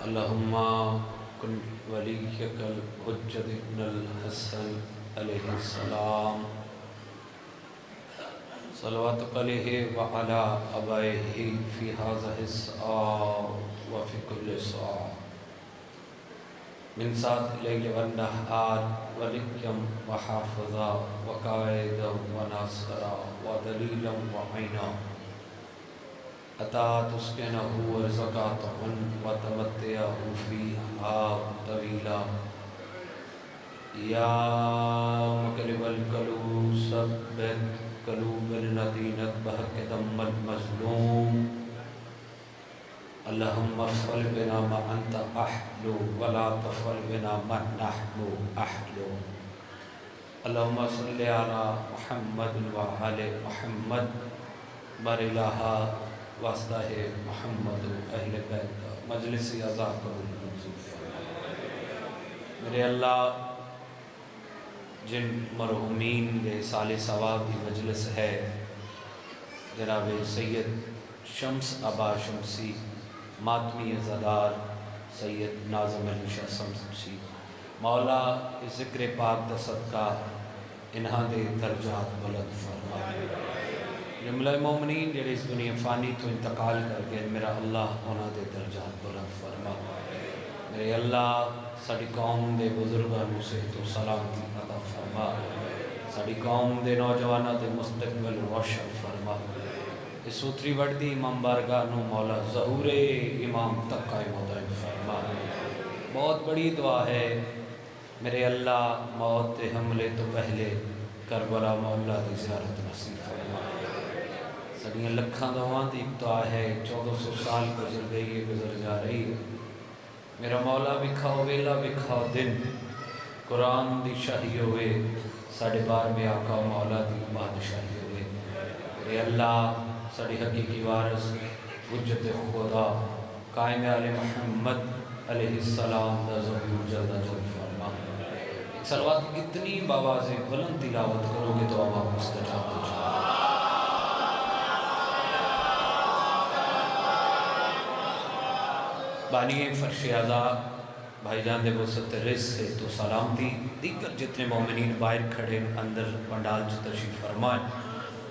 अल्लाहुम्मा कुन वलिय्यकल हुज्जत इब्नुल हसन अलैहिस्सलाम सलवातुक अलैहि व अला अबैहि फी हाज़िहिस सआ व फी कुल्लि सआ मिन सातिल लैल वन नहार वलिय्यम व हाफ़िज़ा व काइदम व नासिरा व दलीलन व ऐना अता तुस्किनहु व ज़कातहुन व तमत्तअहु फ़ीहा तवीला या मुक़ल्लिबल क़ुलूब सब्बित क़ुलूबना बहक़ दम्मिल मज़लूम अल्लाहुम्मा फ़अल बिना मा अंत अहलु व ला तफ़अल बिना मा नहनु अहलु। अल्लाहुम्मा सल्लि अला मुहम्मद व आले मुहम्मद बरिलाहा वास्ताहे मोहम्मद अहले बैत मजलिस अज़ा कबूल मंजूर फरमा। मेरे अल्लाह जिन मरहूमीन के साले सवाब की मजलिस है जनाब सैयद शम्स अबा शमसी मातमी अज़ादार सैयद नाज़म अली शाह शमसी मौला ज़िक्र पाक दा सदका इन्हां दे दर्जात बुलंद फरमा। जुमला मोमिनीन जेड़े इस दुनिया फ़ानी तो इंतकाल कर गए मेरा अल्लाह उन्हां दे दर्जात बुलंद फरमा। मेरे अल्लाह साडी कौम दे बुजुर्गां नूं सेहत व सलामती अता फरमा। साडी कौम दे नौजवानां दे मुस्तकबिल रोशन फरमा। इस सूत्री वड़दी इमाम बारगाह नूं मौला ज़हूरे इमाम तक कायम दायम फरमा। बहुत बड़ी दुआ है मेरे अल्लाह मौत के हमले तो पहले करबला मौला की ज़ियारत नसीब फरमा। सदियाँ लखां दुआवां दी दुआ है 1400 साल गुजर गई है गुजर जा रही है। मेरा मौला विखाओ वेला विखाओ दिन कुरान दी शाही होवे साढ़े 12वें आका मौला दी बादशाही होवे। मेरे अल्लाह साड़ी हकीकी वारस हुज्जत खुदा कायम आले मोहम्मद अलैहिस्सलाम दा ज़हूर जल्द जल्द फरमा। एक सलवात की कितनी बावाज़े बुलंद तिलावत करोगे तो आवाज़ मुस्तजाब हो जाएगी। बानी फर्श आज़ा भाईजान दे वसत रिज़ से तो सलामती दीगर जितने मोमिनीन बाहर खड़े अंदर पंडाल च तशरीफ फरमाए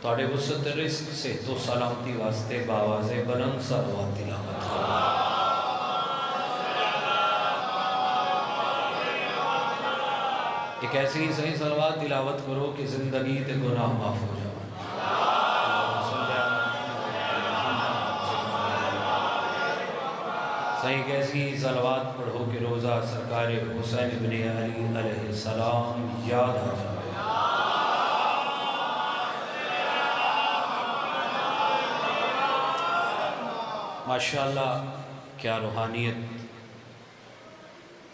थोड़े वसत रिज़ से तो सलामती वास्ते बावाज़े बुलंद सलवात तिलावत करो। एक ऐसी ही सही सलवात तिलावत करो कि ज़िंदगी के गुनाह माफ़ हो जाए। सही कैसी सलवात पढ़ो कि रोज़ा सरकार हुसैन इब्न अली अलैहिस्सलाम याद आ जाए। माशाअल्लाह क्या रूहानियत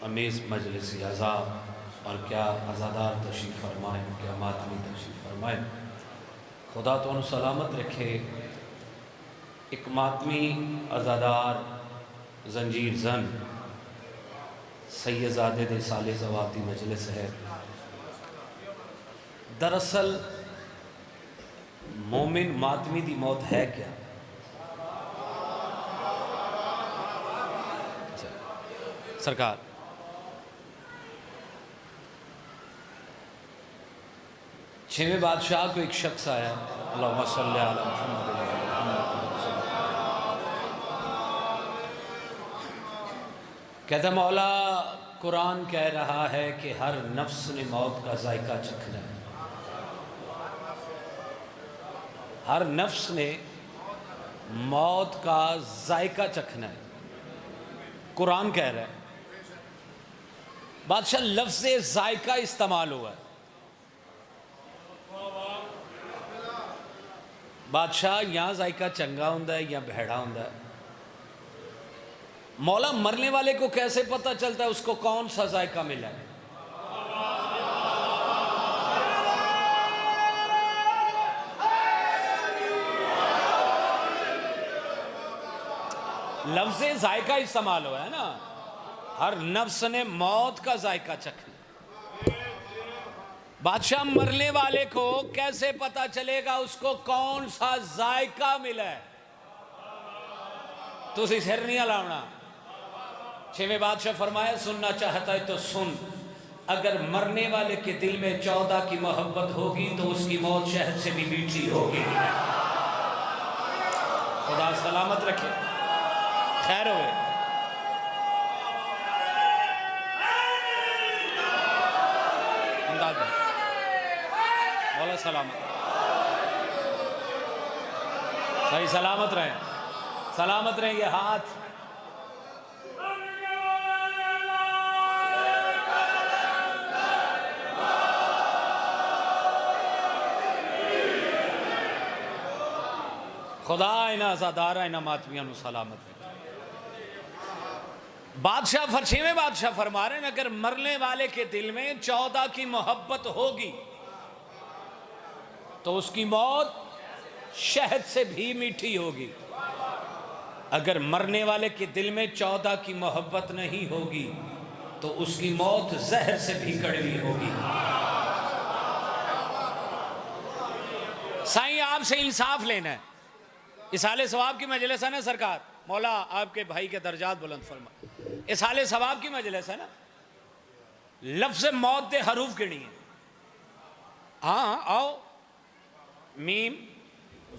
अमेज़ मजलिस अज़ा और क्या अज़ादार तशरीफ़ फरमाएँ क्या मातमी तशरीफ़ फरमाएँ। खुदा तो उन सलामत रखे। एक मातमी अज़ादार जंजीर जन सैयदजादे दे साले ज़वाती मजलिस है। दरअसल मोमिन मातमी दी मौत है क्या? सरकार छवें बादशाह को एक शख्स आया अल्लाहुम्मा सल्लि अला मुहम्मद कहता मौला कुरान कह रहा है कि हर नफ्स ने मौत का जायका चखना है। हर नफ्स ने मौत का जायका चखना है कुरान कह रहा है। बादशाह लफ्ज़ जायका इस्तेमाल हुआ है। बादशाह यहाँ जायका चंगा होंदा है या भैड़ा होंदा है। मौला मरने वाले को कैसे पता चलता है उसको कौन सा जायका मिला है? लफ्ज़ जायका इस्तेमाल हुआ है ना। हर नफ्स ने मौत का जायका चखना। बादशाह मरने वाले को कैसे पता चलेगा उसको कौन सा जायका मिला है? तुसी सिर नहीं हिलाना। छवें बादशाह फरमाया सुनना चाहता है तो सुन, अगर मरने वाले के दिल में 14 की मोहब्बत होगी तो उसकी मौत शहद से भी मीठी होगी। खुदा सलामत रखे, खैर हुए। मौला सलामत, सही सलामत रहे, सलामत रहे। ये हाथ खुदा इना आजादारा इना मातमिया सलामत है। बादशाह फरशीमे बादशाह फरमा रहे हैं अगर मरने वाले के दिल में 14 की मोहब्बत होगी तो उसकी मौत शहद से भी मीठी होगी। अगर मरने वाले के दिल में 14 की मोहब्बत नहीं होगी तो उसकी मौत जहर से भी कड़वी होगी। साईं आपसे इंसाफ लेना है। इसाले सवाब की मजलिस है ना सरकार, मौला आपके भाई के दर्जात बुलंद फरमा। इसाले सवाब की मजलिस है ना, लफ्ज़ मौत दे हरूफ गिनिए। हाँ आओ, मीम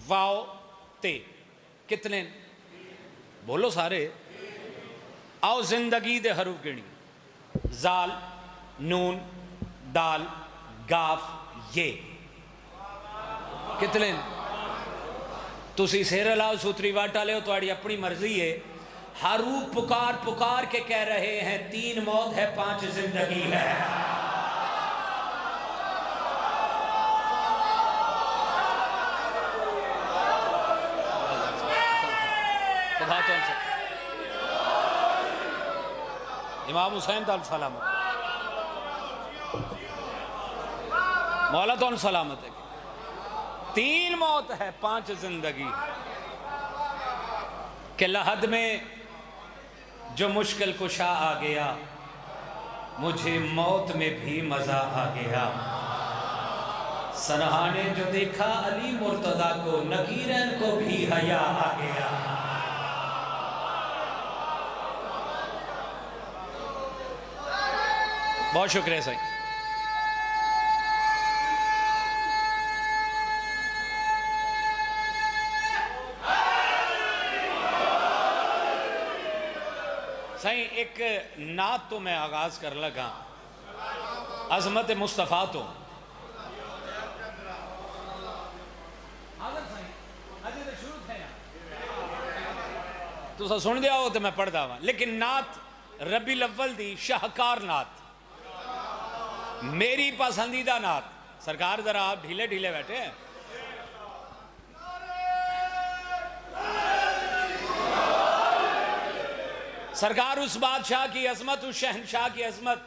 वाओ ते, कितने बोलो सारे। आओ जिंदगी दे हरूफ गिनिए, जाल नून दाल गाफ ये, कितने। तुसी सिर लाओ सूत्री वाटा ले, थोड़ी अपनी मर्जी है। हरूफ पुकार पुकार के कह रहे हैं 3 मौत है 5 जिंदगी है। इमाम हुसैन तो सलामत, मौला तो सलामत है। 3 मौत है 5 जिंदगी के लहद में जो मुश्किल कुशा आ गया, मुझे मौत में भी मजा आ गया। सनहा ने जो देखा अली मुर्तदा को, नकीरन को भी हया आ गया। बहुत शुक्रिया साईं। साईं एक नात तो मैं आगाज कर लगा, अजमत मुस्तफ़ा तो तुसा सुन दिया हो तो मैं पढ़दा वा, लेकिन नात रबीउल अव्वल दी शाहकार नात, मेरी पसंदीदा नात। सरकार जरा आप ढीले ढीले बैठे हैं। सरकार उस बादशाह की अजमत, उस शहनशाह की अजमत,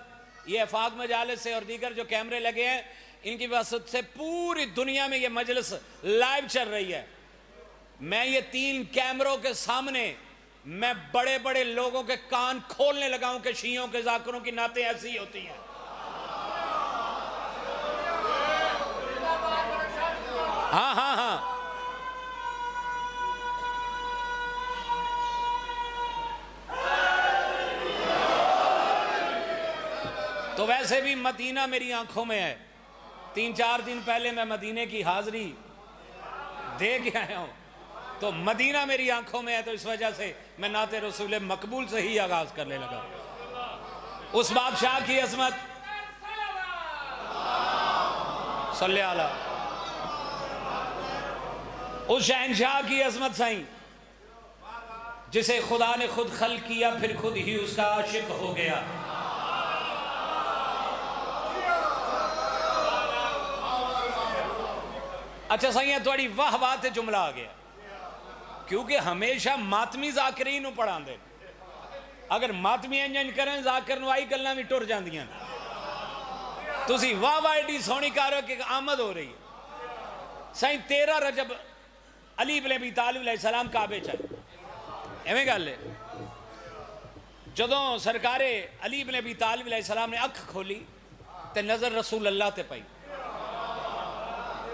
ये अफाक मजालिस से और दीगर जो कैमरे लगे हैं इनकी वसत से पूरी दुनिया में ये मजलिस लाइव चल रही है। मैं ये 3 कैमरों के सामने मैं बड़े बड़े लोगों के कान खोलने लगा हूं कि शियों के जाकिरों की नातें ऐसी होती हैं। हाँ हाँ हाँ, तो वैसे भी मदीना मेरी आंखों में है। 3-4 दिन पहले मैं मदीने की हाजिरी दे के आया हूं, तो मदीना मेरी आंखों में है, तो इस वजह से मैं नाते रसूल मकबूल से ही आगाज करने लगा। उस बादशाह की अजमत, सल्ले अला, उस शहनशाह की अजमत साईं, जिसे खुदा ने खुद खल किया फिर खुद ही उसका आशिक हो गया। अच्छा साईं, थोड़ी वाह बात जुमला आ गया, क्योंकि हमेशा मातमी जाकिरीन पढ़ा दे। अगर मातमी इंजन करें जाकिर आई गल्लां भी टुर जांदियां। तुसी वाह वाह एडी सोहनी कर के आमद हो रही है। साईं 13 रजब अली इब्न अबी तालिब अलैहिस्सलाम काबे च एवें गल है। जदों सरकारे अली इब्न अबी तालिब अलैहिस्सलाम ने अख खोली ते नजर रसूल अल्लाह ते पई।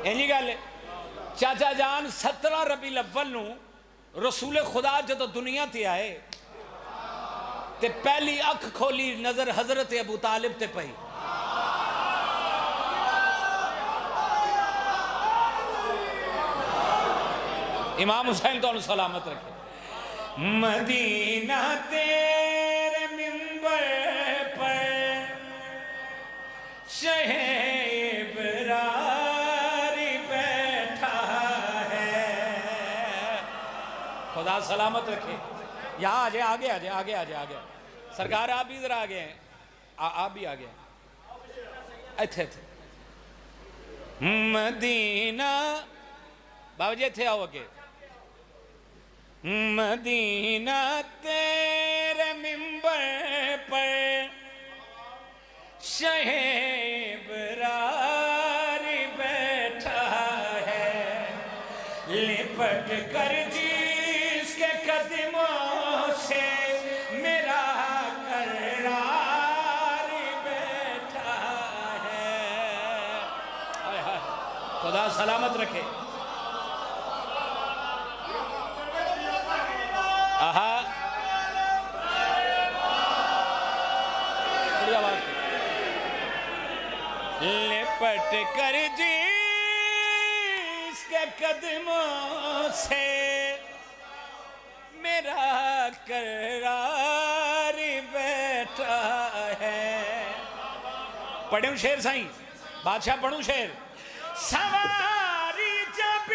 इंजी गल है। चाचा जान 17 रबीउल अव्वल नूं रसूल खुदा जदों दुनिया ते आए ते पहली अख खोली नजर हजरत अबू तालिब ते पई। इमाम हुसैन तो सलामत रखे। मदीना तेरे मिंबर पर शहे इब्रारी बैठा है। खुदा सलामत रखे। यहाँ आ जाए, आगे आ जाए, आगे आ जाए, आगे। सरकार आप भी जरा आगे हैं, आप भी आगे। अच्छे थे मदीना बाबा जी थे, आओ आगे। मदीना तेरे मिंबर पर शहे इब्रारी बैठा है, लिपट कर जिसके कदमों से मेरा करार बैठा है। खुदा सलामत रखे। आहा लिपट कर जिसके कदमों से मेरा करार बैठा है। पढ़ूं शेर साईं, बादशाह पढ़ूं शेर। सवारी जब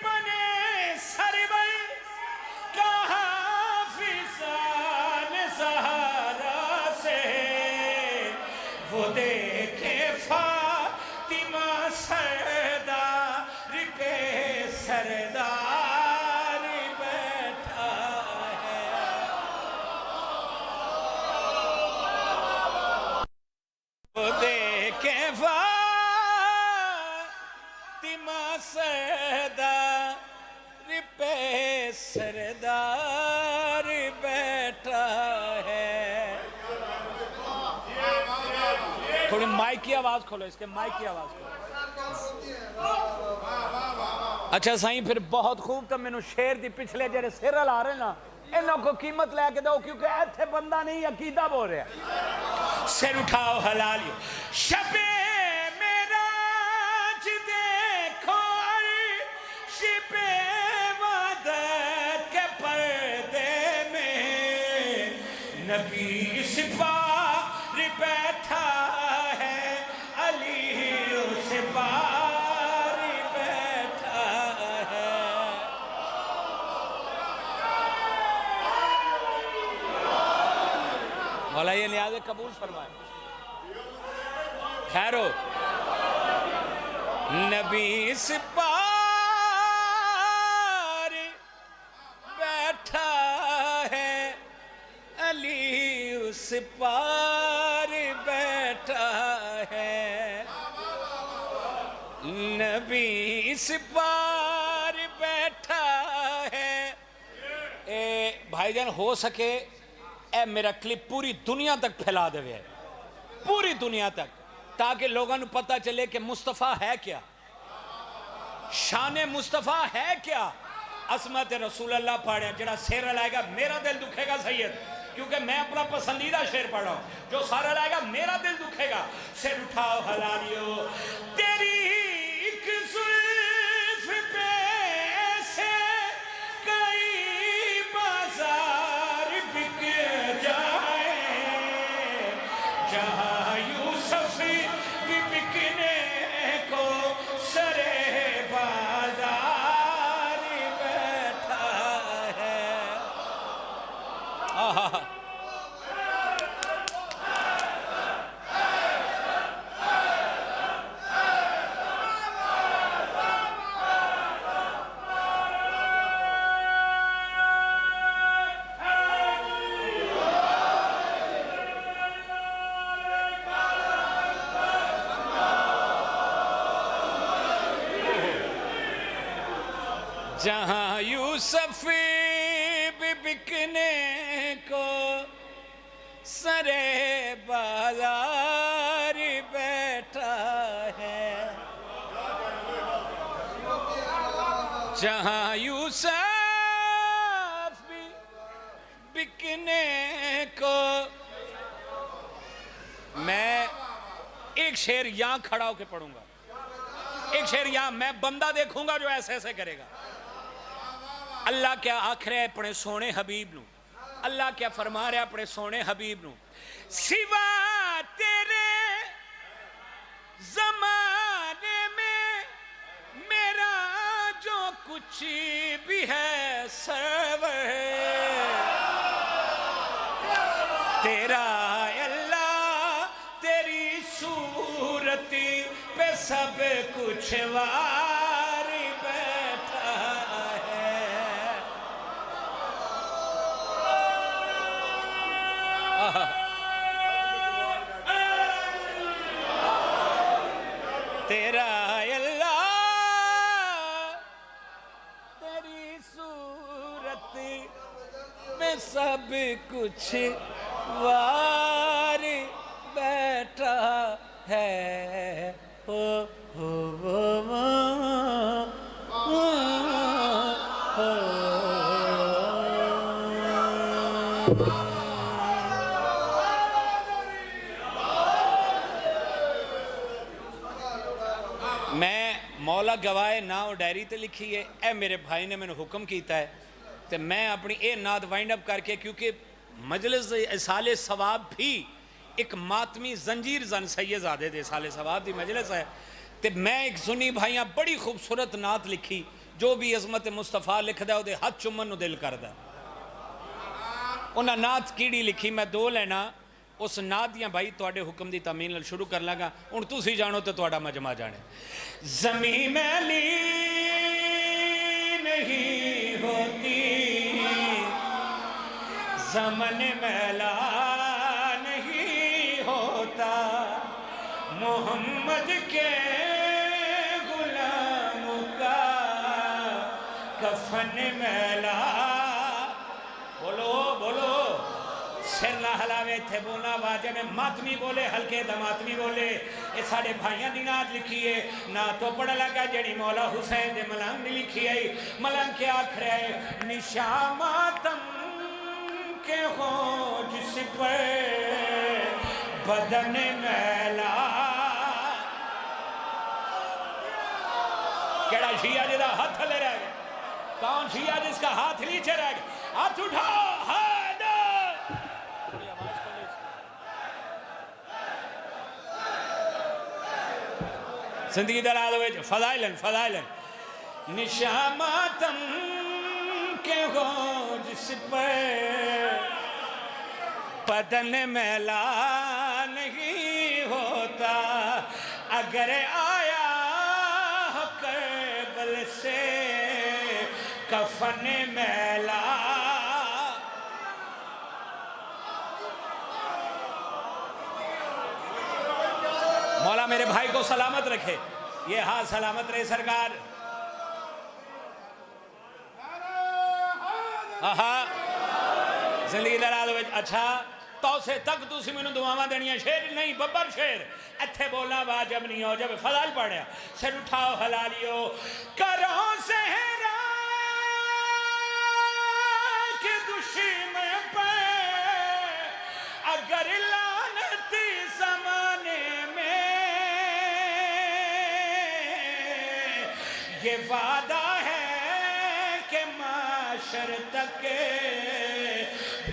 बने सरवर कहा फिसान सहारा से, वो देखे फातिमा सरदार के सरदार बैठा है। वो देखे फातिमा सरदार पे सरदार बैठा है। थोड़ी माइक की आवाज खोलो, इसके माइक की आवाज खोलो। अच्छा साईं, फिर बहुत खूब। तो मैनू शेर दी पिछले जेरे सिर ला रहे ना, इन्हों को कीमत लैके दो, क्योंकि इत्थे बंदा नहीं अकीदा बोल रहा। सिर उठाओ हलालियो। शबे मेराज देखो शिपे वादत के पर्दे में नबी इस पार बैठा है, अली उस पार बैठा है। मौला ये नियाज़ कबूल फरमाए। खैर हो, नबी इस पार बैठा है, अली उस पार बैठा है। नबी इस पार बैठा है। ए भाईजान, हो सके ए मेरा क्लिप पूरी दुनिया तक फैला देवे, पूरी दुनिया तक, ताकि लोगों को पता चले कि मुस्तफ़ा है क्या, शान मुस्तफ़ा है क्या। असमत रसूल अल्लाह पढ़े, जरा शेर लाएगा मेरा दिल दुखेगा सैयद, क्योंकि मैं अपना पसंदीदा शेर पढ़ रहा हूं। जो सारा लाएगा मेरा दिल दुखेगा। सिर उठाओ हलालियो। तेरी एक जुल्फ पे से कई बाजार बिक जाए, जहां यूसुफ भी बिकने को सरे बाजार बैठा है। आहा जहां यूसुफ भी बिकने को सरे बाजार बैठा है, जहां यूसुफ भी बिकने को। मैं एक शेर यहां खड़ा होकर पढ़ूंगा, एक शेर यहां, मैं बंदा देखूंगा जो ऐसे ऐसे करेगा। अल्लाह क्या आख रहा है अपने सोने हबीब नू, अल्लाह क्या फरमा रहा है अपने सोने हबीब नू, सिवा तेरे जमाने में मेरा जो कुछ भी है सरवर तेरा अल्लाह, तेरी सूरत पे सब कुछ वार बैठा है। तेरा अल्लाह, तेरी सूरत में सब कुछ वार बैठा है। हो मैं मौला गवाए ना वो डायरी ते लिखी है, ए मेरे भाई ने मैंने हुक्म किया है, तो मैं अपनी ये नात वाइंड अप करके, क्योंकि मजलिस इसाले सवाब भी एक मातमी जंजीर जन सैयदजादे दे इसाले सवाब की मजलिस है, तो मैं एक सुनी भाइयां बड़ी खूबसूरत नात लिखी, जो भी अजमत मुस्तफा लिखदा वो हाथ चुमन नूं दिल करदा। उन्हें नात कीड़ी लिखी, मैं दो लेना उस नात दियां भाई तुहाडे हुक्म की तमीन शुरू कर लगा। हुण तुसीं जानो तो तुहाडा मजमा जाने। ज़मीं मैली नहीं होती, ज़मन मैला नहीं होता, मोहम्मद के गुलामों का कफन मैला। बोलो बोलो, सिर ना हलावे थे बोलना वाजे में, मातमी बोले हल्के दमातमी बोले। ये साढ़े भाइयों की नात लिखी है ना, तो पढ़ लगा जड़ी मौला हुसैन दे मलंग ने लिखी है। मलंग क्या आख रहा है, निशा मातम के हो जिस पर बदन मैला। केड़ा शिया जिसका हाथ थले रह गया? कौन शिया जिसका हाथ नीचे रह गया? हाथ उठाओ। जिंदगी दलाल फजाइलन फजाइलन, निशा मातम के हो जिस पर बदन मैला नहीं होता, अगर आया हो करबल से कफन मैला। मौला मेरे भाई को सलामत रखे, ये हाथ सलामत रहे सरकार। जिंदगी दराज। अच्छा तो से तक तुसी मैनू दुआवां देनियां, शेर नहीं बब्बर शेर इत्थे बोलना वाजब नहीं हो। जब फजाइल पढ़िया, सिर उठाओ हलालियो, करो सहरा के दुश्मन पे, अगर लानती जमाने में ये वादा है कि माशर तक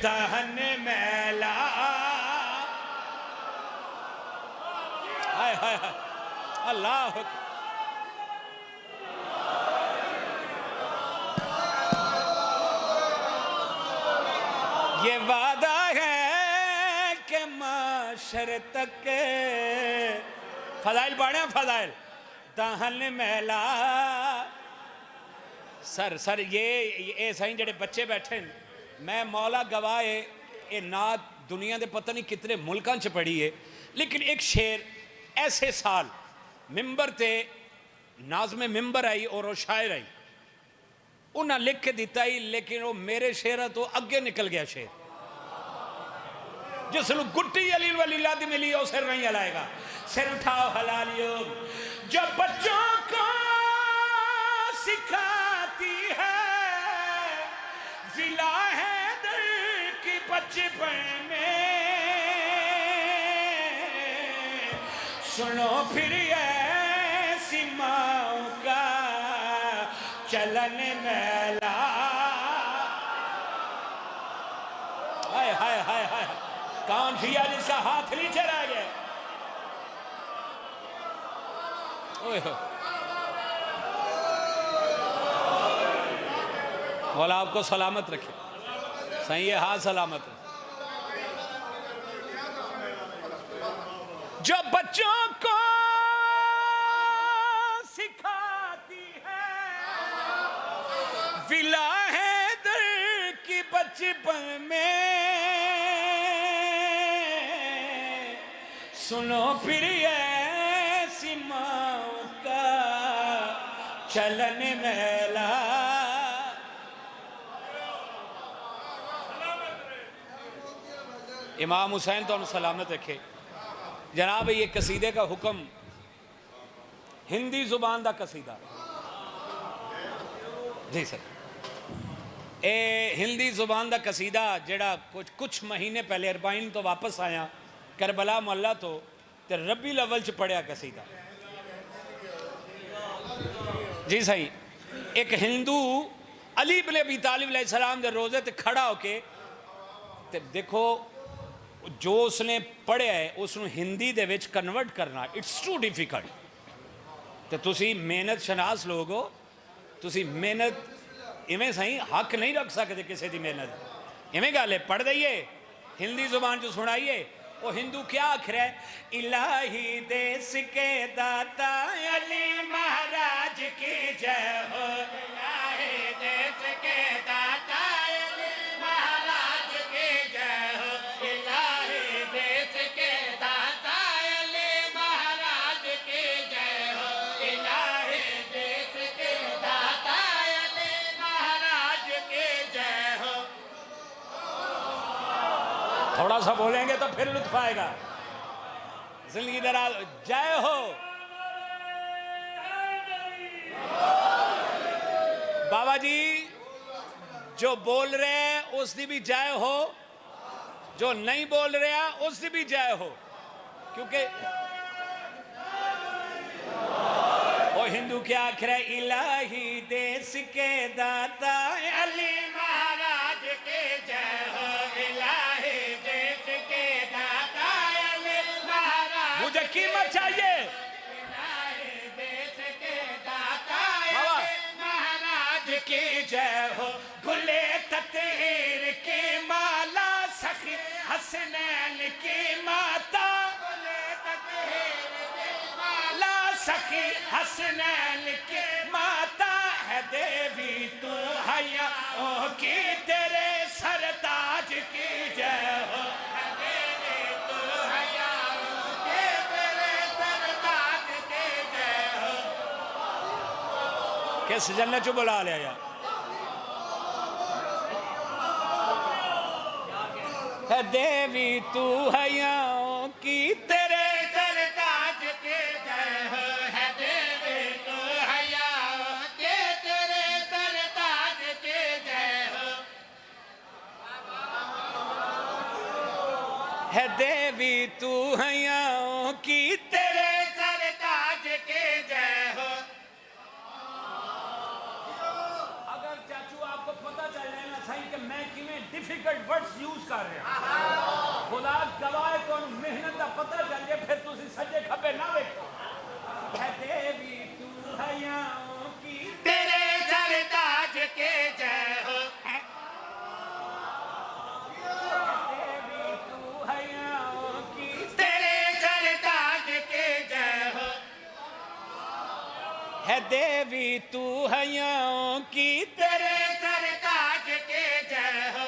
दहन मैला। हाय हाय हाय, अल्लाह। ये वादा है कि माशर तक, फजाइल पढ़े फजाइल, दहन मैला। सर सर ये साईं जेडे बच्चे बैठे, मैं मौला गवाए ये नात दुनिया के पता नहीं कितने मुल्कों च पढ़ी है, लेकिन एक शेर ऐसे साल मिंबर ते नाज़मे मिंबर आई और वो शायर आई, उन्हें लिख के दिता ही, लेकिन वो मेरे शेर तो अगे निकल गया शेर। जिसनों गुट्टी अली वाली लाद मिली वो सिर नहीं हलाएगा। सिर उठाओ हलालियो, जो बच्चों को सिखाती है जिला है दर की बचपन में, सुनो फिर ऐसी माँ का चलन मैला। हाय हाय हाय हाय, कौन किया जिसका हाथ नीचे रह गया? मौला आपको सलामत रखे, सही है, हाथ सलामत रखे। जो बच्चों को सिखाती है विला है दर की बचपन में, सुनो फिर ऐसी माँ का चलन मैला। इमाम हुसैन तो सलामत रखे। जनाब ये कसीदे का हुक्म हिंदी जुबान का कसीदा जी सर, ए हिंदी जुबान का कसीदा जड़ा कुछ महीने पहले अरबाइन तो वापस आया करबला मोहल्ला तो रबी लवल च पढ़िया कसीदा जी सही। एक हिंदू अली इब्न अबी तालिब अलैहिस्सलाम दे रोज़े ते खड़ा होके ते देखो जो उसने पढ़िया है उसनों हिंदी दे विच कन्वर्ट करना इट्स टू डिफिकल्ट। तो तुसी मेहनत शनास लोग हो, तुसी मेहनत इवें सही हक नहीं रख सकते किसी की मेहनत। इवें गल है, पढ़ दईए हिंदी जुबान जो सुनाइए। वो हिंदू क्या आखिर है, इलाही देश के दाता अली महाराज की जय हो, इलाही देश के दाता अली महाराज की जय हो, इलाही देश के दाता अली महाराज की जय हो, इलाही देश के दाता अली महाराज की जय हो। थोड़ा सा बोलेंगे तो फिर लुत्फ आएगा। जिंदगी दराज जय हो। बाबा जी जो बोल रहे हैं उसकी भी जय हो, जो नहीं बोल रहे हैं उसकी भी जय हो, क्योंकि वो हिंदू क्या आखिर है, इलाही देश के दाता अली महाराज के जय हो, इलाही देश के दाता अली महाराज। मुझे कीमत चाहिए, इलाही देश के दाता अली महाराज की जय हो, गुले ततीर की माला सखी हसनैन की माता, गुले ततीर की माला सखी हसनैन की माता है, देवी तू हयाओं की तेरे सरताज की जय हो, है देवी तू हयाओं की तेरे सरताज की जय हो। किस जन्नत चो बुला लिया यार, है देवी तू हयाओं की तेरे सरताज की जय हो, है देवी तू हयाओं की तेरे सरताज की जय हो, है देवी तू हयाओं की तेरे सरताज की जय हो। अगर चाचू आपको पता चल जाए ना सही कि मैं किमें डिफिकल्ट वर्ड्स यूज कर रहा हूं, खुदा गवाह को मेहनत का पता चल जाए फिर तुसी सज्जे खब्बे ना देखो। है देवी तू हयाओं की तेरे सरताज के जय हो, देवी तू हयाओं की तेरे सरताज के जय हो, है देवी तू हयाओं की तेरे सरताज के जय हो।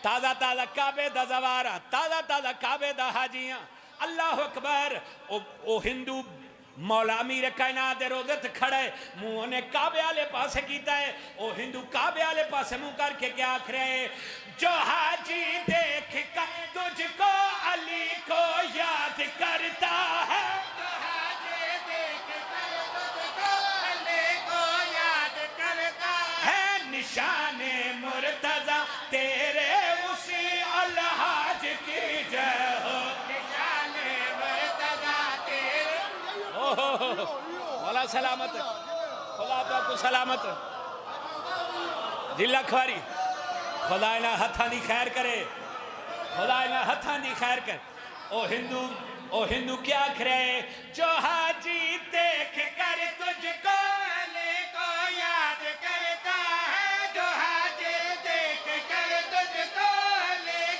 ताज़ा ताज़ा काबे दा जवारा, ताज़ा ताज़ा काबे दा हाजियां, अल्लाह अकबर। ओ हिंदू मौला मीर कायनात दे रोज़े ते खड़ा है, मुंह ने काबे वाले पासे कीता है। ओ हिंदू काबे वाले पासे मुंह करके क्या आख रहे है, जो हाजी देख कर तुझको अली को याद करता है, जो हाजी देख कर तुझको अली को याद करता है, निशाने मुर्तजा तेरे उसी खुदा सलामत, खुदा आपको सलामत जी लखवारी, खुदा इन्हां हत्थां दी खैर करे, खुदा इन्हां हत्थां दी खैर कर। ओ हिंदू क्या आख रहे, जो हाजी देख कर तुझको को याद करता है, जो हाजी देख कर तुझको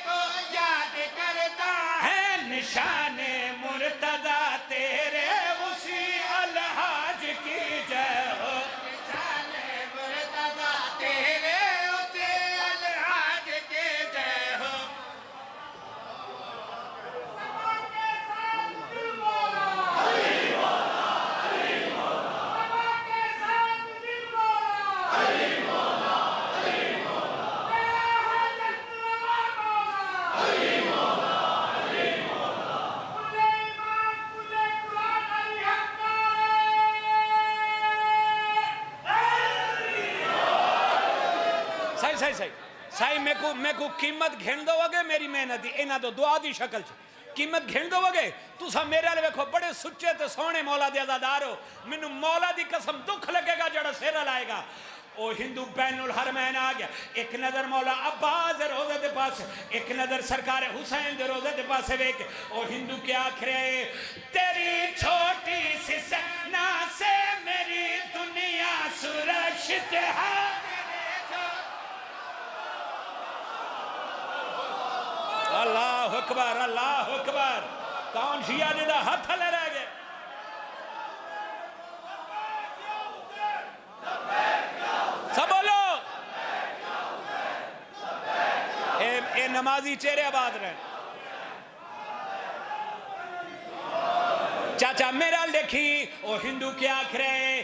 को याद करता है, निशाने मुर्तजा तेरे उसी अलहाज की जय हो, निशाने मुर्तजा तेरे उसी अलहाज की जय हो। सही सही सही सही मैं को कीमत घिन दोगे मेरी मेहनत दी, इन्हां तो दुआ दी शक्ल च कीमत घिन दोगे। तुसा मेरे वाले वेखो बड़े सुच्चे ते सोहने मौला दे अज़ादार हो, मैनू मौला दी कसम दुख लगेगा जड़ा सिर लाएगा। ओ हिंदू बैनुल हरमैन आ गया, एक नजर मौला अब्बास दे रोजे दे पास, एक नजर सरकार हुसैन दे रोजे दे पास वेख। ओ हिंदू क्या आख रहे, तेरी छोटी सी सना से मेरी दुनिया सुरक्षित है। अल्लाह अकबर, अल्लाह अकबर। कौन शिया जिदा हाथ ले रह गए? सब बोलो ए नमाजी चेहरे आबाद रहे। चाचा मेरा देखी, ओ हिंदू क्या आख रहे,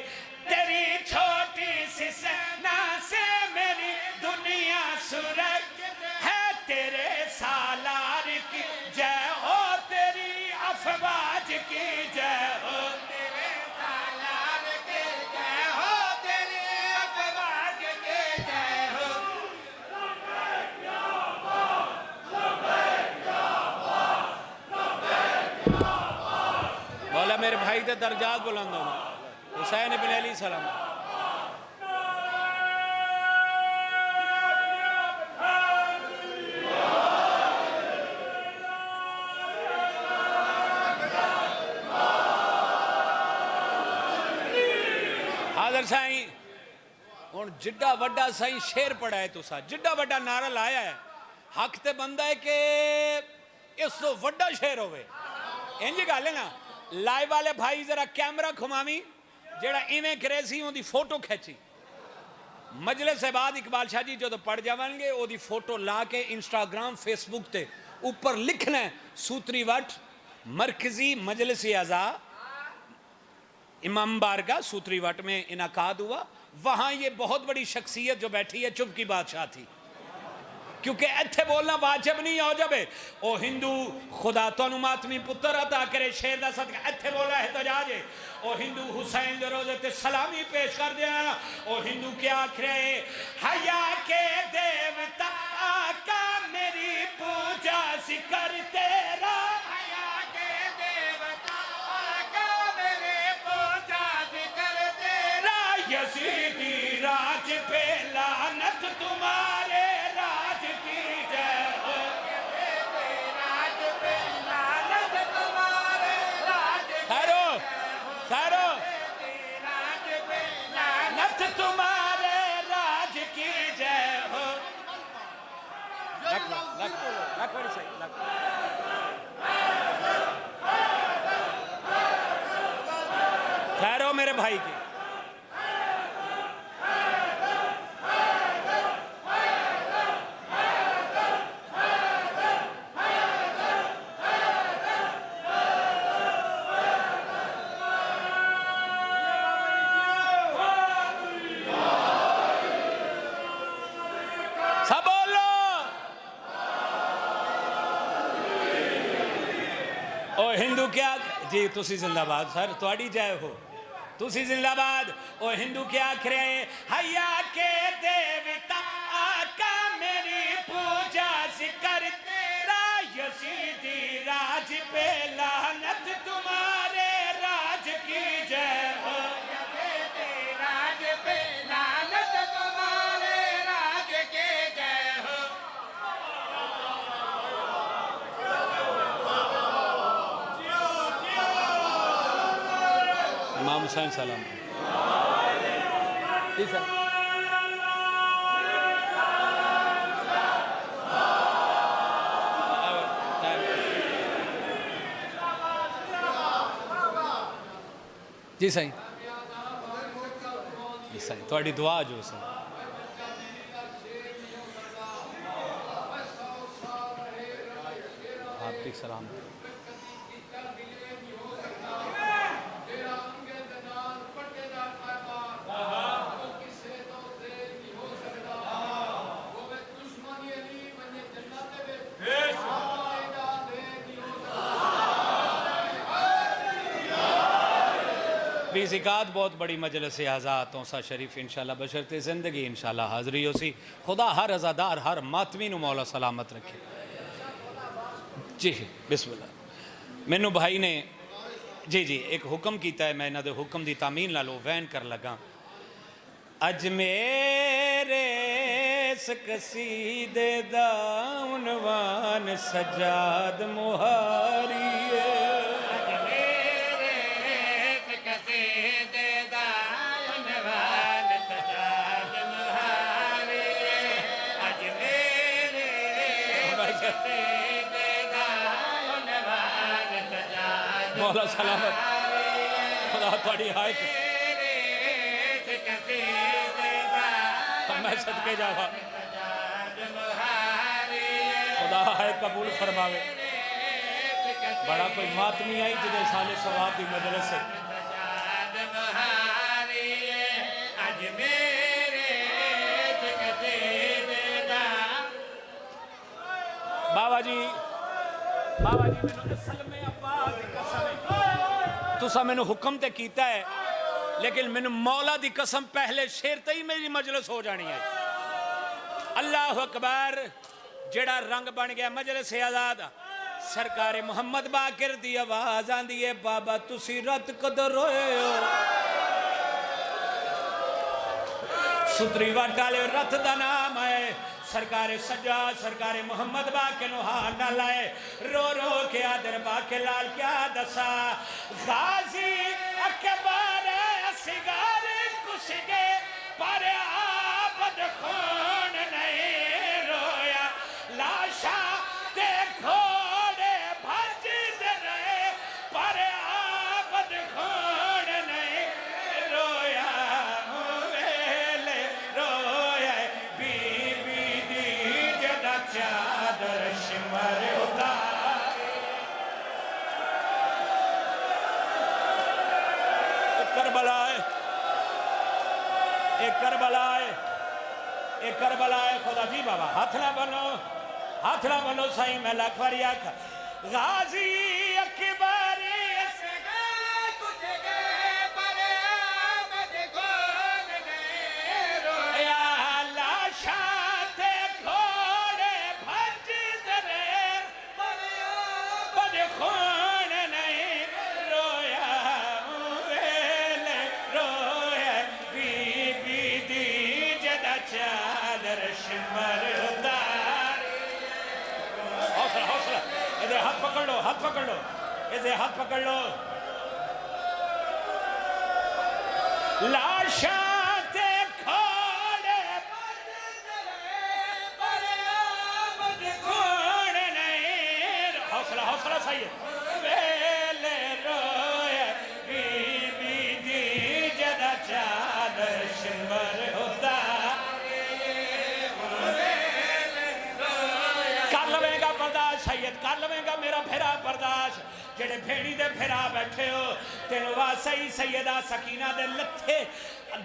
तेरी छोटी सी सेना से मेरी दुनिया सुरक्षित है, तेरे सालार की जय हो, तेरी अफवाज की जय हो, तेरे सालार की जय हो, तेरी अफवाज की जय हो। बोला मेरे भाई के दर्जात बुलंद हो, हुसैन इब्न अली सलाम। हाजर साईं हुण जिड्डा वड्डा साईं शेर पड़ा है, तुसा जिड्डा वड्डा नारा लाया है, हक ते बनदा है कि इस तो वड्डा शेर होवे। इंज गल है ना। लाइव वाले भाई जरा कैमरा घुमावी, जेड़ा इवें करे सी उहदी फोटो खींची। मजलिस के बाद इकबाल शाह जी जो पढ़ जावणगे ओदी फोटो ला के इंस्टाग्राम फेसबुक ते ऊपर लिखना है, सूत्री वट मरकजी मजलिस अज़ा इमाम बारगाह सूत्री वट में इनाकाद हुआ। वहां ये बहुत बड़ी शख्सियत जो बैठी है चुप की बादशाह थी, क्योंकि इत्थे बोलना वाजिब नहीं हो जाए। ओ हिंदू खुदा तुहानू मातमी पुत्र अता करे, शेर दा सदका इत्थे बोला एहतजाज है। ओ हिंदू हुसैन दे रोजे ते सलामी पेश कर दिया। ओ हिंदू क्या आख रहे, हया के देवता आका मेरी पूजा सिकर तेरा, हया के देवता आका मेरी पूजा सिकर तेरा, यजीदी राज पे लानत तुम्हारे राज की जय हो, राज पे लानत तुम्हारे राज खैरो खैरो, राज पे लानत तुम्हारे राज की जय हो। लख बड़ी सही लख। खैरो मेरे भाई की। सब बोलो ओ हिंदू क्या जी, तुसी जिंदाबाद सर, तुहाडी जय हो, तुसी जिंदाबाद। ओ हिंदू क्या आख रहे, हया के देवता आका मेरी पूजा सिकर तेरा, यजीदी राज पे लानत तुम्हारे राज की जय हो। इमाम हुसैन सलाम। जी सर। जी सही, जी सही, थोड़ी दुआ जो सर। आपकी सलाम। भी ज़िकात बहुत बड़ी मजलिस आज़ाद तोसा शरीफ इंशाल्लाह बशरते ज़िंदगी इंशाल्लाह हाज़री हो सी। खुदा हर अज़ादार हर मातमी नू मौला सलामत रखे। जी बिस्मिल्लाह। मैनू भाई ने जी जी एक हुक्म किया है, मैं इन्हां दे हुक्म की तामील नाल वैन कर लगा। अज मेरे इस कसीदे दा उन्वान सजाद मुहारी मौला सलामत खुदा थोड़ी हाय मैं सदके जावा खुदा हाय कबूल फरमावे। बड़ा कोई मातमी आई जिन्हें साले सवाब की मजलिस है। बाबा जी मैंने असल में अब्बा दी कसम है, तुसा मैंने हुक्म ते कीता है, लेकिन मैंने मौला दी कसम पहले शेर ते ही मेरी मजलिस हो जानी है। अल्लाह अकबर। जेड़ा रंग बन गया मजलिस आजाद। सरकार मुहम्मद बाकिर दी आवाज आंदी है, बाबा तुसी रत कदों रोए हो? सुतरी वट वाले रथ का नाम है। सरकार सजा सरकार मुहम्मद बाकिर हार न लाए, रो रो के आदर बाके लाल क्या दसा। गाजी अकबर सिगार कुशगे पर आबद खून नहीं रोया, लाशा ते घोड़े भजद रहे पर आबद खून नहीं रोया। वेले रोया बीबी दी जदा चादर शिमर उतारे। करबला है, एक करबला है, एक करबला है। खुदा जी बाबा हाथ ना बनो साईं मैं लखवारी आख। गाजी अकबर हाथ पकड़ लो, इसे हाथ पकड़ लो। लाशा ते खोड़े खून नहीं, हौसला हौसला सही है। वेले रोए बीबी दी जदा चादर शिमर होता। कर लवेगा बर्दाश्त सैयद, कर लवेगा मेरा फेरा बर्दाश्त। जेड़े भेड़ी दे फेरा बैठे हो तेन वासा ही सैयदा सकीना दे लथे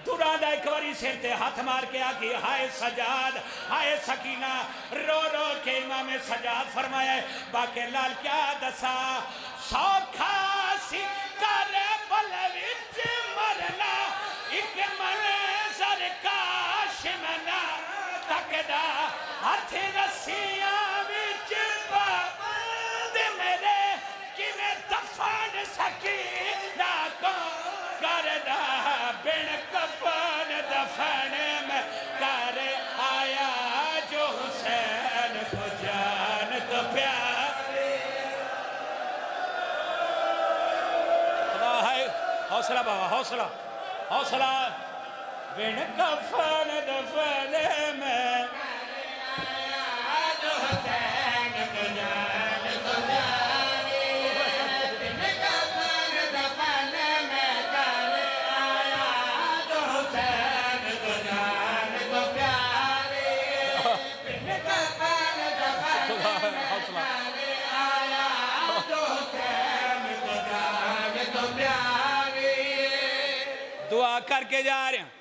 दुरा दा एक बारी सिर ते हाथ मार के आखी हाय सजाद हाय सकीना। रो रो के इमाम सजाद फरमाया बाके लाल क्या दसा। सौखा सी कर बल विच मरना एक मन सरकाश मना तकदा हाथ रस्सियां विच पाबंद मेरे किवें दफन सकीना को करदा बिन कफन दफन में कर आया जो हुसैन को जान तो प्यारे। खुदा है हौसला बाबा, हौसला हौसला। बिन कफन दफन में दुआ करके जा रहे हैं,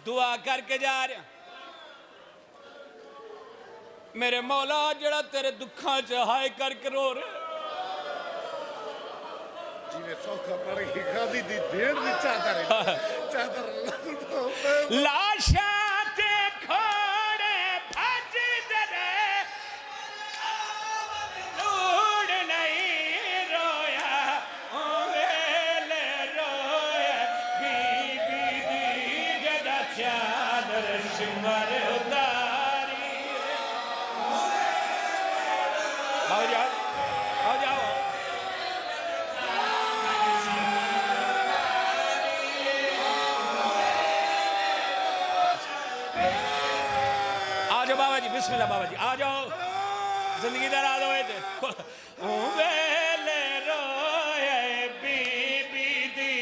दुआ करके जा रहे हैं। मेरे मौला जड़ा तेरे दुखा च हाय करके रो रहे जिन्हें सौखा पड़ गई खादी दी भेड़ दी चादर चादर लाशा ते खोड़े भज दरे ढूंढ नहीं रोया वेले रोया बीबी दी जदा चादर सिमर उतारी। आओ जाओ, आओ जाओ। बाबा जी बिस्मिल्लाह, बाबा जी आ जाओ, जिंदगी दराज होए थे। वेले रोए बीबी दी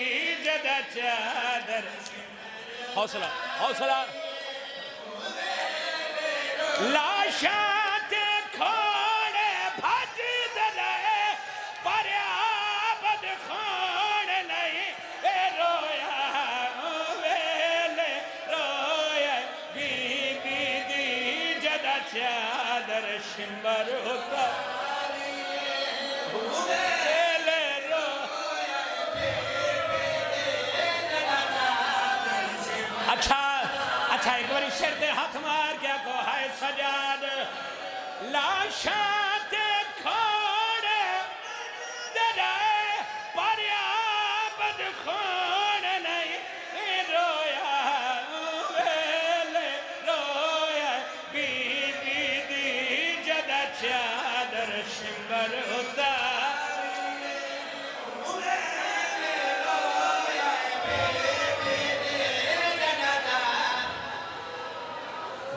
जदा चादर, हौसला हौसला। लाशा ते खोड़े भज दे पर आबद खोड़ नहीं ए रोया वेले रोया बीबी दी जदा चादर शिंबर उतारी। वेले रोया अच्छा अच्छा, एक बार सिर ते हाथ मार क्या को हाय सजाद। लाशा ते खोड़े दे पर आबद खोड़ नहीं रोया वेले रोया बीबी दी जदा चादर शिंबर उतारी।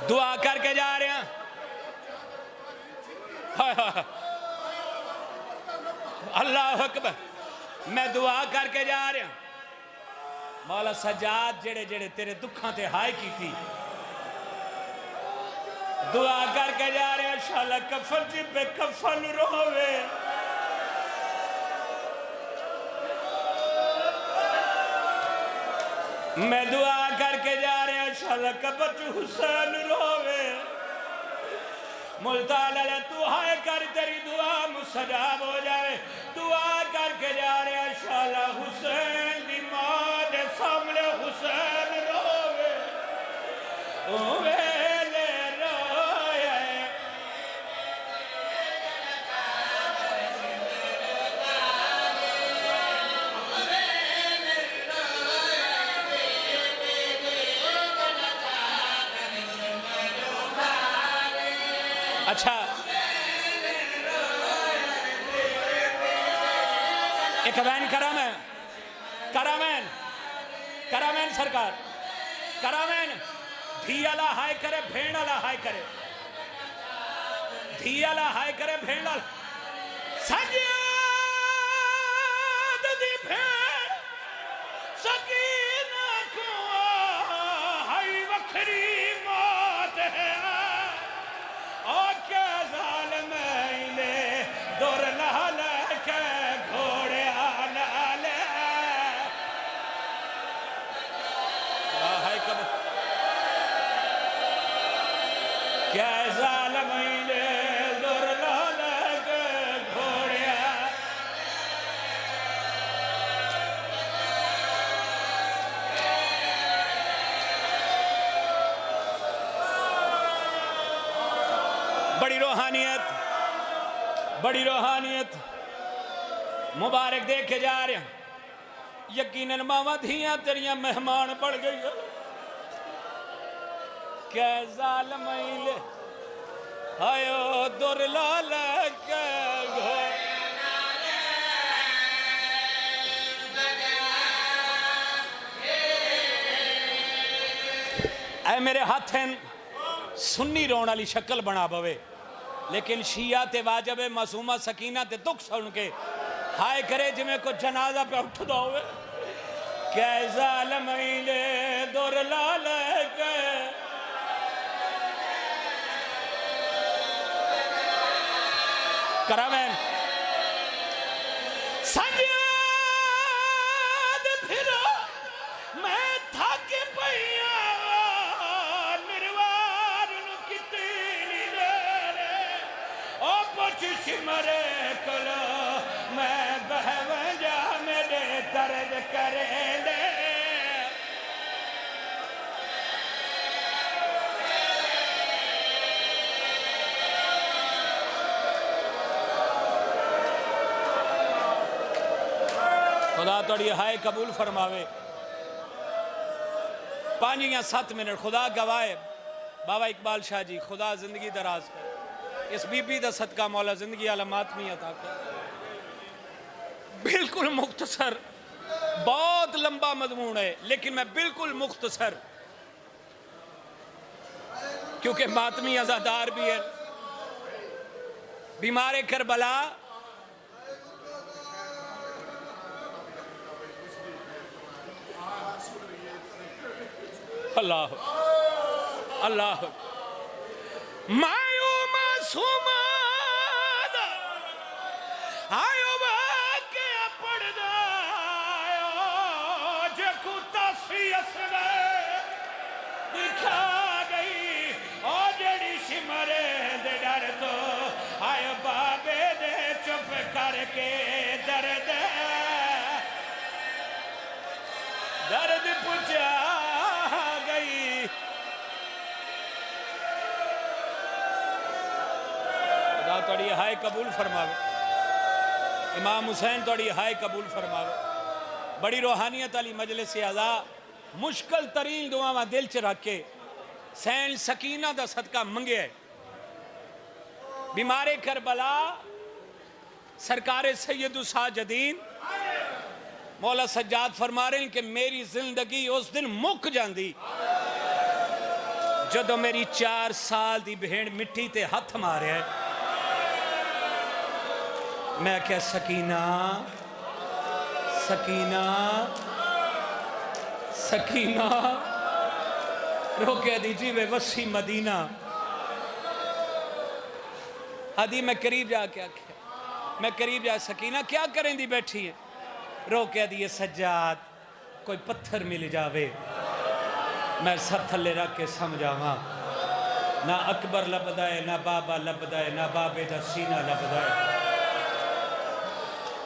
दुआ करके जा रहे हैं। अल्लाह अकबर। मैं दुआ करके जा रहा। मौला सजाद जेड़े जेड़े तेरे दुखा ते हाय की थी, दुआ करके जा रहे हैं। शाला कफन जी पे कफन रोवे, मैं दुआ करके जा रहे हैं। शाला कब्र च हुसैन रोवे, मुल्तान तू हाय कर, तेरी दुआ मुस्तजाब हो जाए। दुआ करके जा रहे हैं। शाला हुसैन दी मां दे सामने हुसैन रोवे, ओ वेले रोए अच्छा। एक वैन करामैन करामैन करामैन सरकार करामैन धी वाला हाय करे, भेड़ वाला हाय करे, धी वाला हाय करे, भेड़ वाला सजाद दी भेड़ सकीना को हाय वखरी मौत है। और क्या जालिम इले दुर लाल के घोड़े आलाल हाय कब क्या जालिम इले दुर लाल के घोड़े। बड़ी रूहानियत, बड़ी रूहानियत मुबारक देख के जा रहे हैं। यकीनन मावा धियां तेरियां मेहमान बढ़ गई है। क्या जालिम इले हायो दुर लाल के घोड़े मेरे हाथ सुन्नी रोण वाली शक्ल बना पवे, लेकिन शिया ते वाजब है मासूमा सकीना ते दुख सुन के हाय करे जिमें को जनाजा पे उठदा होवे। कैसा लमैले दुर लाल के करावेन संजाद फिरो मैं थक पईया निर्वार नु किते नी रे ओ पुछ सिमरे कलो मैं बहवंजा मेरे दर्द करे दे। खुदा तोड़ी हाय कबूल फरमावे। 5 या 7 मिनट खुदा गवाए। बाबा इकबाल शाह जी खुदा जिंदगी दराज कर, इस बीबी दा सदका मौला जिंदगी आला मातमी अता कर। बिल्कुल मुख्तसर, बहुत लंबा मजमून है लेकिन मैं बिल्कुल मुख्तसर, क्योंकि मातमी अजादार भी है। बीमार करबला अल्लाह अल्लाह मायो मासूमा आयो वाके पड़दा जे कुत्ता सीस दिखा गई ओ जड़ी सिमरे दे डर तो आयो बाबे दे चुप करके दर्द दर्द पूछा तोड़ी हाय कबूल फरमावे। इमाम हुसैन तोड़ी हाय कबूल फरमावे। बड़ी रूहानियत वाली मजलिस आज़ा मुश्किल तरीन दुआवां दिल च रख के सैन सकीना दा सदका मंगे। बीमारे करबला सरकारे सैयदु साजदीन मौला सज्जाद फरमा रहे हैं कि मेरी जिंदगी उस दिन मुक जाती जदों मेरी 4 साल दी बहन मिट्टी ते हथ मारे। मैं क्या सकीना सकीना सकीना रोके दीजिए वे वसी मदीना आदि। मैं करीब जाके आख्या, मैं करीब जा सकीना क्या करें दी बैठी है। रोके दिए सज्जाद कोई पत्थर मिल जावे मैं सर थले रख के समझावा। ना अकबर लभदा है ना बाबा लभदा है ना बाबे दा सीना लभदा है।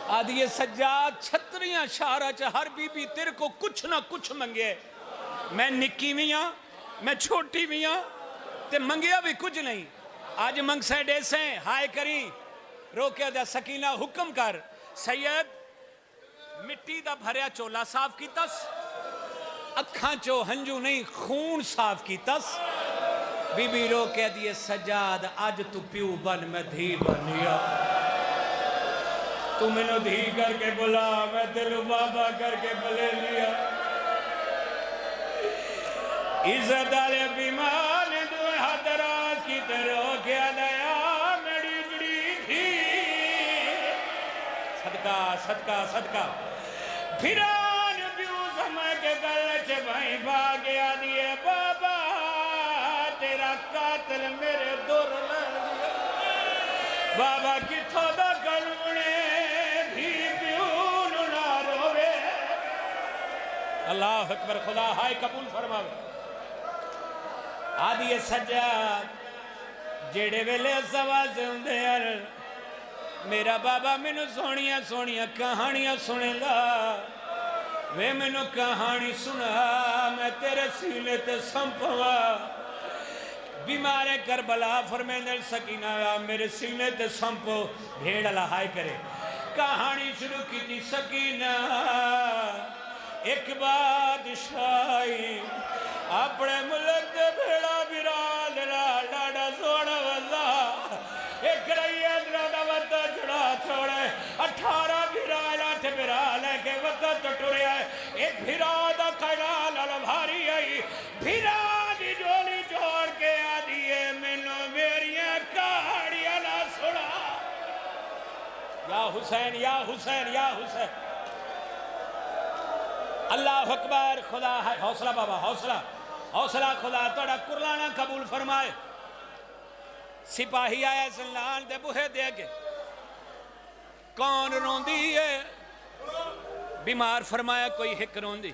आदिए सज्जाद छतरियां शारा च हर बीबी तेरे को कुछ ना कुछ मंगे। मैं निक्की भी हाँ मैं छोटी भी हाँ ते मंगिया भी कुछ नहीं। आज मंगसे डेसे हाय करी रोके दा सकीना हुक्म कर। सैयद मिट्टी दा भरिया चोला साफ कीतस, अखां चो हंजू नहीं खून साफ कीतस। बीबी रोके दिए सज्जाद अज तू प्यू बन मैं धी बनिया। तू मैनू धी करके बुला मैं तेरू बाबा करके बुले लिया। इज्जत वाले बीमार ने तू हाथ दराज की तरह क्या दया मेरी जड़ी थी। सदका सदका सदका फिरान प्यू समय के गल च भाई भाग दिए बाबा तेरा कातिल मेरे दुर ले बाबा किथों दा गल बने अल्लाह अकबर। खुदा हाय कबूल फरमावे। आदि सज्जाद जेड़े वेले सवाज हुंदे यार मेरा बाबा मैनू सोहणियां सोहणियां कहानियां सुनेगा। वे मैनू कहानी सुना मैं तेरे सीने ते संपवा। बीमारे करबला फरमांदे सकीना मेरे सीने ते संपो। भेड़ वाला हाय करे कहानी शुरू की। सकीना एक बादशाही अपने मुल्क दे भेड़ा बिराल लाडा सोना वल्ला एक रैया दा वत्ता चढ़ा छोड़े 18 बिराल 8 बिराल के वत्ता तो टुरया एक भिरा दा खड़ा लाल भारी आई भिरा दी जो या हुसैन या हुसैन या हुसैन। अल्लाह अकबर। खुदा है। हौसला बाबा, हौसला हौसला। खुदा थोड़ा कुरलाना कबूल फरमाए। सिपाही आया सलान दे बूहे दे अगे। कौन रोंदी है? बीमार फरमाया कोई हिक रोंदी।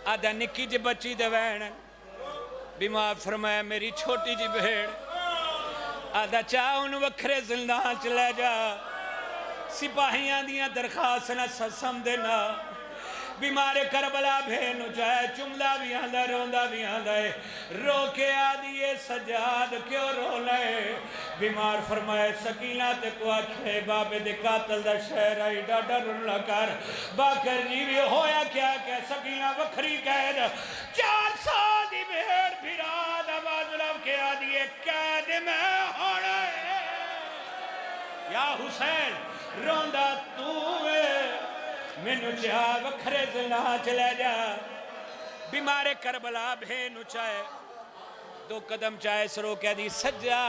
आदा निक्की जी बच्ची दे वैन। बीमार फरमाया मेरी छोटी जी भेड़। आदा चाह उन वखरे जिंदान च ले जा। सिपाहियां दियां दरखास्त न ससम दे ना। बीमारे करबला भेन जाए चुमदा भी आंदा रोंदा भी आंदा है। रो के आदिए सजाद क्यों रो ले? बीमार फरमाए सकीना ते को आखे बाबे दे कातल दा शहर आई डाडा रुला कर। बाकर जी भी होया क्या क्या? सकीना वखरी कैद 4 साल दी भेड़ फिरा आवाज रब के आदिए कैद में होना है। या हुसैन रोंदा तू मैनू जा वखरे जिला चले जा। बीमारे करबला भेन चाहे 2 कदम चाहे सरो कह दी सज्जा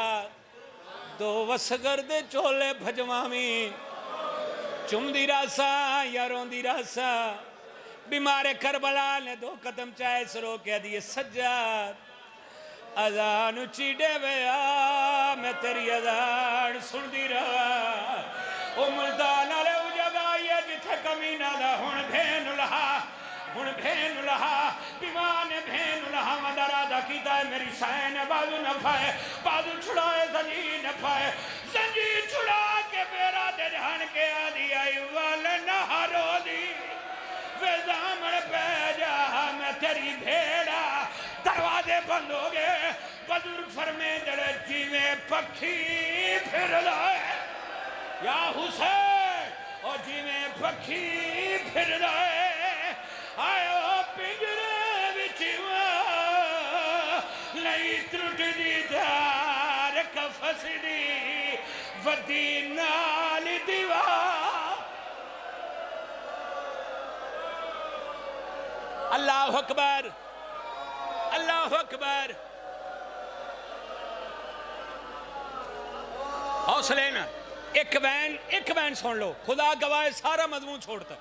2 वसगर दे चोले भजवामी। चुमदी रासा या रोंदी रासा। बीमारे करबला ने 2 कदम चाहे सरो कह दी सज्जा अजान चीडे वेया मैं तेरी अजान सुनदी रहा। ओ मुल्तान वाले जिथे कमीना दा हुण भेन लहा हुण भेन लहा। बीमार ने भेन लहा मदारा दा कीता है मेरी सैन बाजू न पाए बाजू छुड़ाए जंजीर न पाए जंजीर छुड़ा के मेरा दे जान के आदि आई वाल नहारो दी वे दामन पे जा मैं तेरी भेड़ा। दरवाजे बंद हो गए। बुजुर्ग फरमे जड़े जीवे पक्षी फिर लाए। या हुसैन और जिमें पक्षी फिर रहे आयो पिंजरे विच नहीं त्रुटदी धार कफस दी वदी नाल दीवार। अल्लाह अकबर अल्लाह अकबर। हौसले ना। एक वैन सुन लो। खुदा गवाह सारा मजमून छोड़ता।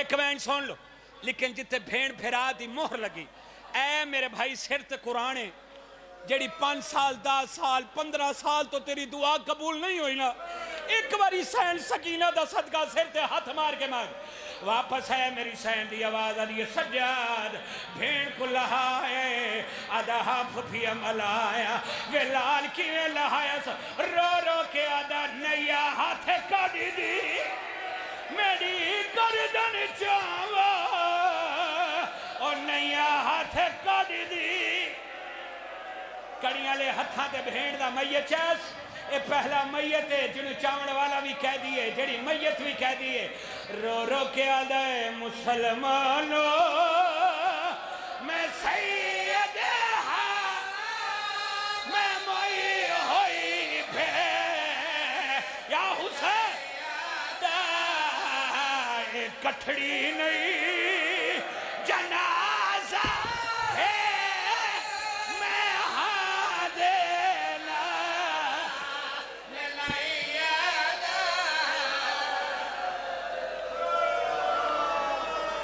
एक वैन सुन लो। लेकिन जिथे भेड़ फिरा दी मोहर लगी ऐ मेरे भाई सिर ते कुरान है जेड़ी 5 साल 10 साल 15 साल तो तेरी दुआ कबूल नहीं हुई ना। एक बारी सैन सकीना दा सदका सिर ते हाथ मार के मांग वापस है मेरी सैन दी आवाज आ रही है सज्जाद भेड़ को लहाए आधा फुफिया मलाया वे लाल किए लहाया रो रो के आधा नैया हाथ काटी दी मेरी गर्दन चावा और नैया हाथ काटी दी। कड़ियां ले हथा ते भेड़ दा मैयत चैस ये पहला मैयत है जिन्हें चावण वाला भी कह दिए जेड़ी मैयत भी कह दिए। रो रो के आदे मुसलमानो मैं सैयद मैं मोई होई भे या हुसैन कठड़ी नहीं